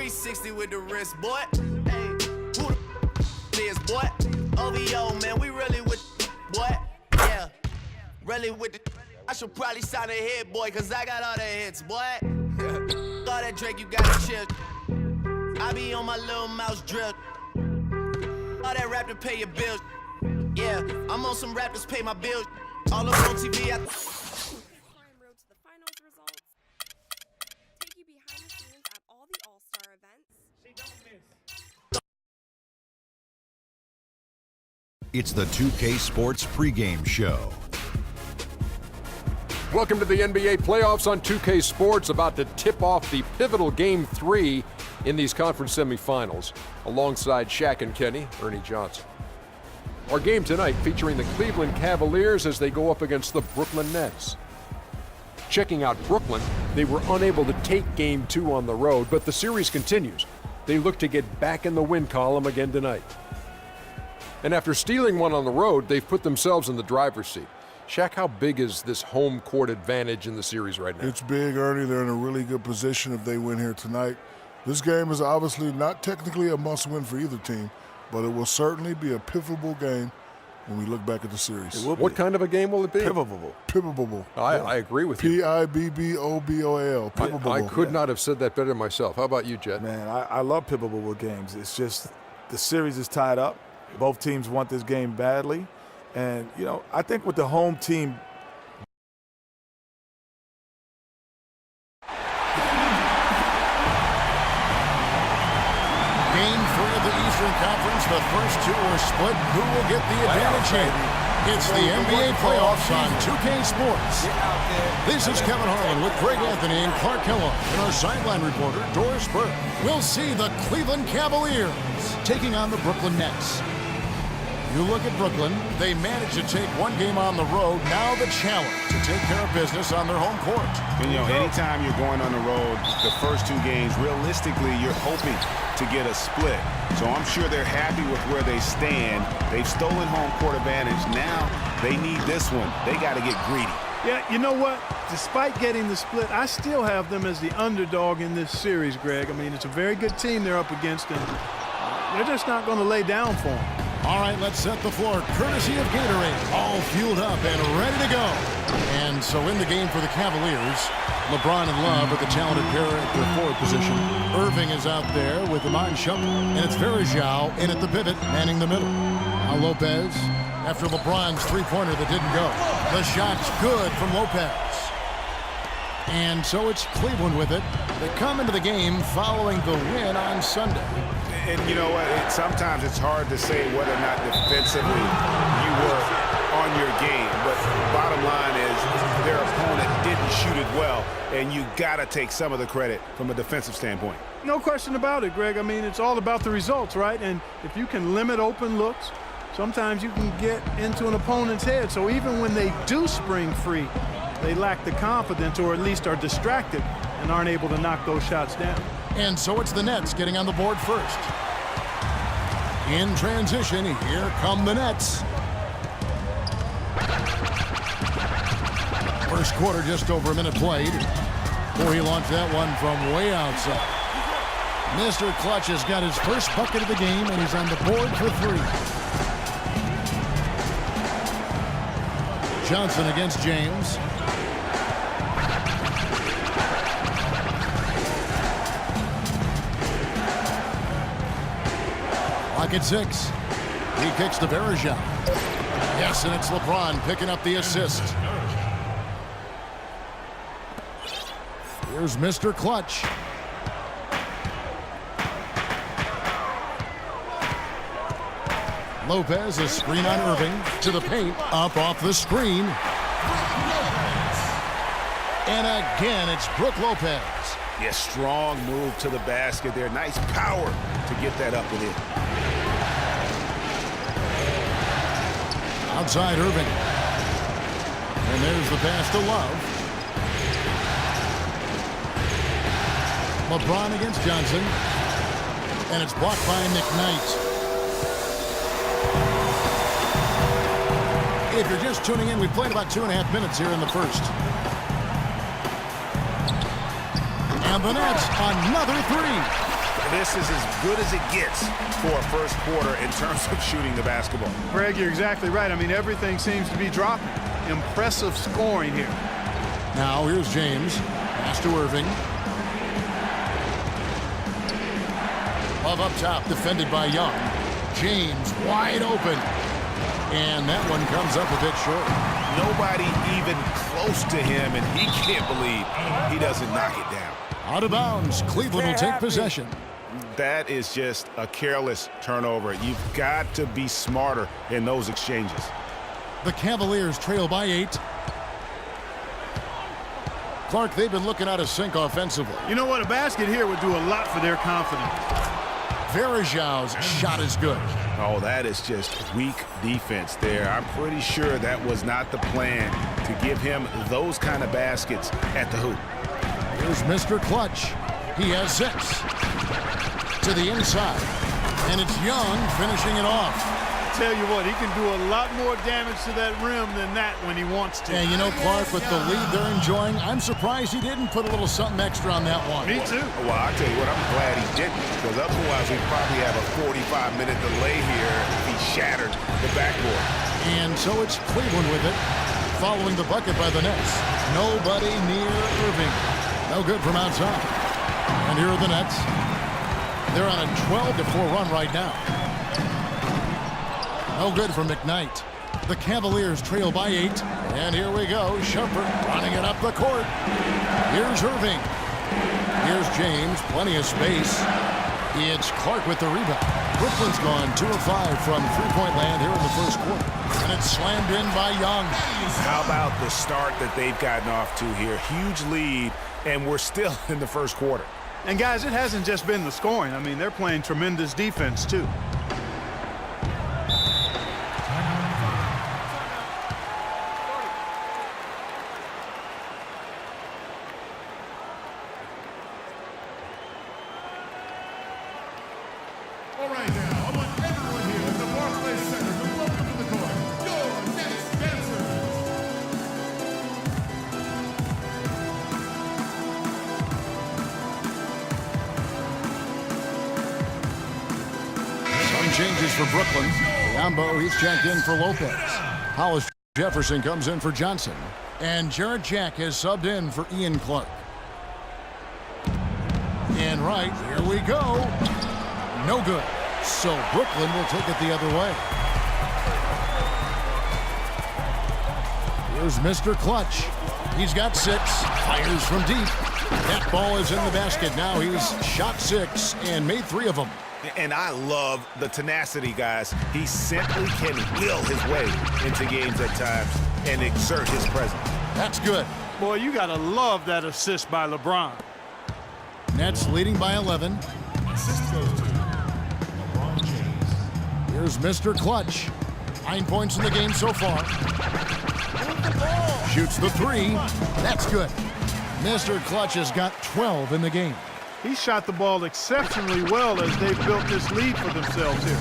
360 with the wrist, boy. Hey, who the is, boy? OVO, man, we really with boy. Yeah, really with the. I should probably sign a hit, boy, cause I got all the hits, boy. All that Drake, you gotta chill. I be on my little mouse drip. All that rap to pay your bills. Yeah, I'm on some rappers pay my bills. All up on TV, I. Prime Road to the finals results. Take you behind the scenes at all the All-Star events. It's the 2K Sports pregame show. Welcome to the NBA playoffs on 2K Sports, about to tip off the pivotal Game 3 in these conference semifinals. Alongside Shaq and Kenny, Ernie Johnson. Our game tonight featuring the Cleveland Cavaliers as they go up against the Brooklyn Nets. Checking out Brooklyn, they were unable to take Game 2 on the road, but the series continues. they look to get back in the win column again tonight. And after stealing one on the road, they've put themselves in the driver's seat. Shaq, how big is this home court advantage in the series right now? It's big, Ernie. They're in a really good position if they win here tonight. This game is obviously not technically a must-win for either team, but it will certainly be a pivotal game when we look back at the series. What kind of a game will it be? Pivotal. I agree with you. P-I-B-B-O-B-O-L. Pivotal. I could not have said that better myself. How about you, Jet? Man, I love pivotal games. It's just the series is tied up. Both teams want this game badly. And, you know, I think with the home team Game 3 of the Eastern Conference, the first two are split. Who will get the advantage here? It's the NBA playoffs on 2K Sports. This is Kevin Harlan with Greg Anthony and Clark Kellogg and our sideline reporter, Doris Burke. We'll see the Cleveland Cavaliers taking on the Brooklyn Nets. You look at Brooklyn, they managed to take one game on the road. Now the challenge to take care of business on their home court. And, you know, anytime you're going on the road, the first two games, realistically, you're hoping to get a split. So I'm sure they're happy with where they stand. They've stolen home court advantage. Now they need this one. They got to get greedy. Yeah, you know what? Despite getting the split, I still have them as the underdog in this series, Greg. I mean, it's a very good team they're up against, and they're just not going to lay down for them. All right, let's set the floor. Courtesy of Gatorade. All fueled up and ready to go. And so in the game for the Cavaliers, LeBron and Love are the talented pair at their forward position. Irving is out there with Iman Shumpert. And it's Varejao in at the pivot, manning the middle. Now Lopez, after LeBron's three-pointer that didn't go. The shot's good from Lopez. And so it's Cleveland with it. They come into the game following the win on Sunday. And you know what? Sometimes it's hard to say whether or not defensively you were on your game. But bottom line is their opponent didn't shoot it well, and you got to take some of the credit from a defensive standpoint. No question about it, Greg. I mean, it's all about the results, right? And if you can limit open looks, sometimes you can get into an opponent's head. So even when they do spring free, they lack the confidence or at least are distracted and aren't able to knock those shots down. And so it's the Nets getting on the board first. In transition, here come the Nets. First quarter, just over a minute played. Boy, he launched that one from way outside. Mr. Clutch has got his first bucket of the game, and he's on the board for three. Johnson against James. At 6. He kicks to Varejao. Yes, and it's LeBron picking up the assist. Here's Mr. Clutch. Lopez, a screen on Irving. To the paint. Up off the screen. And again, it's Brook Lopez. Yeah, strong move to the basket there. Nice power to get that up and in. Outside Irving. And there's the pass to Love. LeBron against Johnson. And it's blocked by McKnight. If you're just tuning in, we've played about 2.5 minutes here in the first. And the Nets, another three. This is as good as it gets for a first quarter in terms of shooting the basketball. Greg, you're exactly right. I mean, everything seems to be dropping. Impressive scoring here. Now here's James. Pass to Irving. Love up top, defended by Young. James wide open. And that one comes up a bit short. Nobody even close to him, and he can't believe he doesn't knock it down. Out of bounds. Cleveland will take possession. That is just a careless turnover. You've got to be smarter in those exchanges. The Cavaliers trail by 8. Clark, they've been looking out of sync offensively. You know what? A basket here would do a lot for their confidence. Varejao's shot is good. Oh, that is just weak defense there. I'm pretty sure that was not the plan to give him those kind of baskets at the hoop. Here's Mr. Clutch. He has 6. to the inside. And it's Young finishing it off. Tell you what, he can do a lot more damage to that rim than that when he wants to. And you know, Clark, with the lead they're enjoying, I'm surprised he didn't put a little something extra on that one. Me too. Well, I tell you what, I'm glad he didn't, because otherwise we'd probably have a 45-minute delay here if he shattered the backboard. And so it's Cleveland with it, following the bucket by the Nets. Nobody near Irving. No good from outside. And here are the Nets. They're on a 12-4 run right now. No good from McKnight. The Cavaliers trail by 8. And here we go. Shumpert running it up the court. Here's Irving. Here's James. Plenty of space. It's Clark with the rebound. Brooklyn's gone 2 of 5 from three-point land here in the first quarter. And it's slammed in by Young. How about the start that they've gotten off to here? Huge lead, and we're still in the first quarter. And guys, it hasn't just been the scoring. I mean, they're playing tremendous defense too. All right now, I want everyone here at the Barclays Center to welcome to the court your next dancer. Some changes for Brooklyn. Yambo, he's checked in for Lopez. Hollis Jefferson comes in for Johnson. And Jarrett Jack has subbed in for Ian Clark. And right, here we go. No good. So Brooklyn will take it the other way. Here's Mr. Clutch. He's got 6. Fires from deep. That ball is in the basket. Now he's shot 6 and made 3 of them. And I love the tenacity, guys. He simply can will his way into games at times and exert his presence. That's good. Boy, you got to love that assist by LeBron. Nets leading by 11. Here's Mr. Clutch. 9 points in the game so far. Shoots the 3. That's good. Mr. Clutch has got 12 in the game. He shot the ball exceptionally well as they've built this lead for themselves here.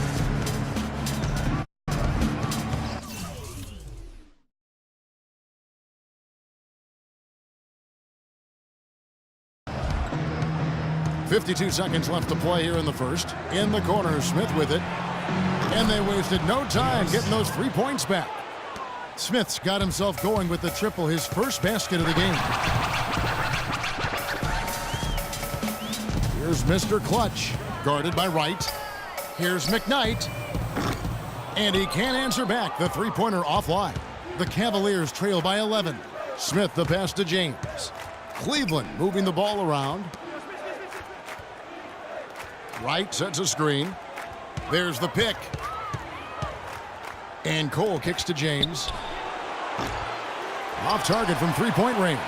.52 seconds left to play here in the first. In the corner, Smith with it. And they wasted no time getting those 3 points back. Smith's got himself going with the triple, his first basket of the game. Here's Mr. Clutch, guarded by Wright. Here's McKnight. And he can't answer back. The three-pointer offline. The Cavaliers trail by 11. Smith the pass to James. Cleveland moving the ball around. Wright sets a screen. There's the pick. And Cole kicks to James. Off target from three-point range.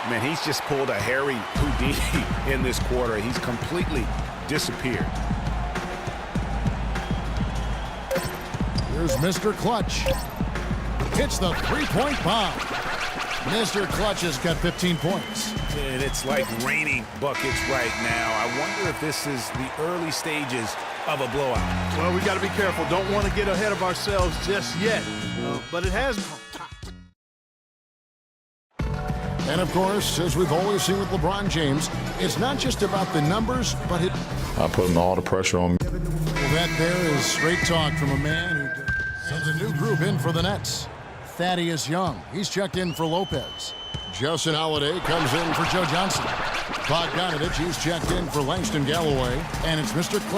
Man, he's just pulled a Harry Houdini in this quarter. He's completely disappeared. Here's Mr. Clutch. Hits the three-point bomb. Mr. Clutch has got 15 points. And it's like raining buckets right now. I wonder if this is the early stages of a blowout. Well, we got to be careful. Don't want to get ahead of ourselves just yet. But it has. And of course, as we've always seen with LeBron James, it's not just about the numbers, but it. I put all the pressure on me. Well, that there is straight talk from a man who sends a new group in for the Nets. Thaddeus Young, he's checked in for Lopez. Justin Holiday comes in for Joe Johnson. Bogdanovich, he's checked in for Langston Galloway. And it's Mr. Clark.